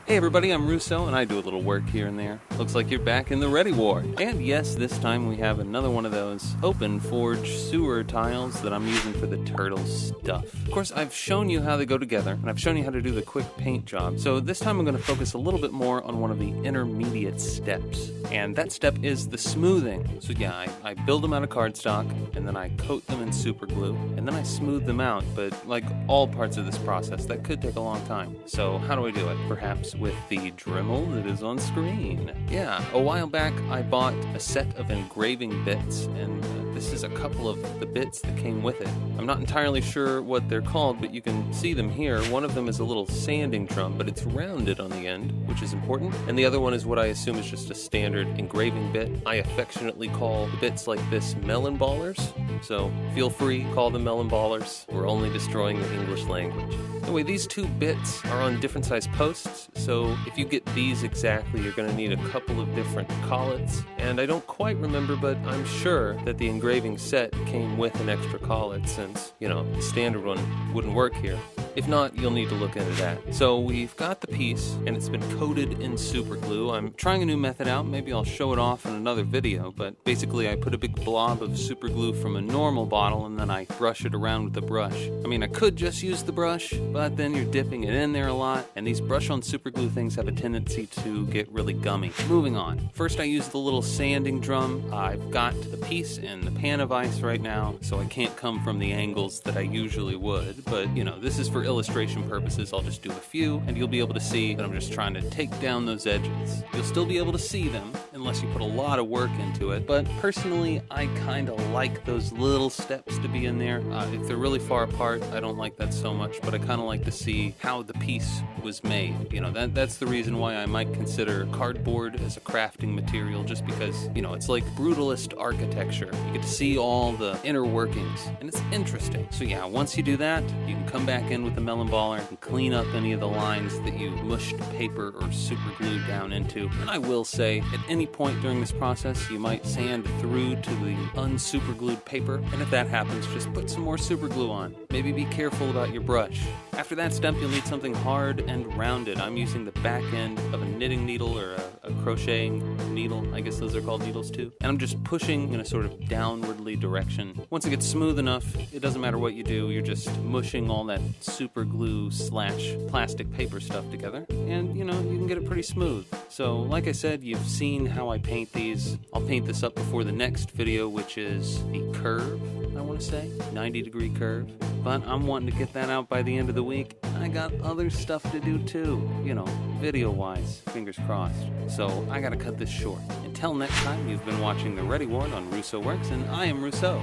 Hey everybody, I'm Russo, and I do a little work here and there. Looks like you're back in the Ready Ward. And yes, this time we have another one of those open forge sewer tiles that I'm using for the turtle stuff. Of course, I've shown you how they go together, and I've shown you how to do the quick paint job. So this time I'm going to focus a little bit more on one of the intermediate steps. And that step is the smoothing. So yeah, I build them out of cardstock, and then I coat them in super glue, and then I smooth them out. But like all parts of this process, that could take a long time. So how do I do it? Perhaps with the Dremel that is on screen. Yeah, a while back I bought a set of engraving bits, and this is a couple of the bits that came with it. I'm not entirely sure what they're called, but you can see them here. One of them is a little sanding drum, but it's rounded on the end, which is important. And the other one is what I assume is just a standard engraving bit. I affectionately call the bits like this melon ballers. So feel free, call them melon ballers. We're only destroying the English language. Anyway, these two bits are on different size posts, so if you get these exactly, you're going to need a couple of different collets. And I don't quite remember, but I'm sure that the engraving set came with an extra collet since, the standard one wouldn't work here. If not, you'll need to look into that. So we've got the piece, and it's been coated in super glue. I'm trying a new method out. Maybe I'll show it off in another video, but basically I put a big blob of super glue from a normal bottle, and then I brush it around with the brush. I mean, I could just use the brush, but then you're dipping it in there a lot, and these brush-on super glue things have a tendency to get really gummy. Moving on. First, I use the little sanding drum. I've got the piece in the pan of ice right now, so I can't come from the angles that I usually would, but, this is for illustration purposes. I'll just do a few, and you'll be able to see that I'm just trying to take down those edges. You'll still be able to see them, unless you put a lot of work into it, but personally, I kind of like those little steps to be in there. If they're really far apart, I don't like that so much, but I kind of like to see how the piece was made. That's the reason why I might consider cardboard as a crafting material, just because, it's like brutalist architecture. You get to see all the inner workings, and it's interesting. So yeah, once you do that, you can come back in with the melon baller and clean up any of the lines that you mushed paper or super glue down into. And I will say, at any point during this process, you might sand through to the unsuper glued paper, and if that happens, just put some more super glue on. Maybe be careful about your brush. After that step, you'll need something hard and rounded. I'm using the back end of a knitting needle or a crocheting needle. I guess those are called needles too. And I'm just pushing in a sort of downwardly direction. Once it gets smooth enough, it doesn't matter what you do, you're just mushing all that super glue / plastic paper stuff together, and you can get it pretty smooth. So like I said, you've seen how I paint these. I'll paint this up before the next video, which is the curve, I want to say, 90-degree curve, but I'm wanting to get that out by the end of the week. I got other stuff to do too, video-wise, fingers crossed. So I gotta cut this short. Until next time, you've been watching The Ready Ward on Russo Works, and I am Russo.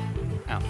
Out.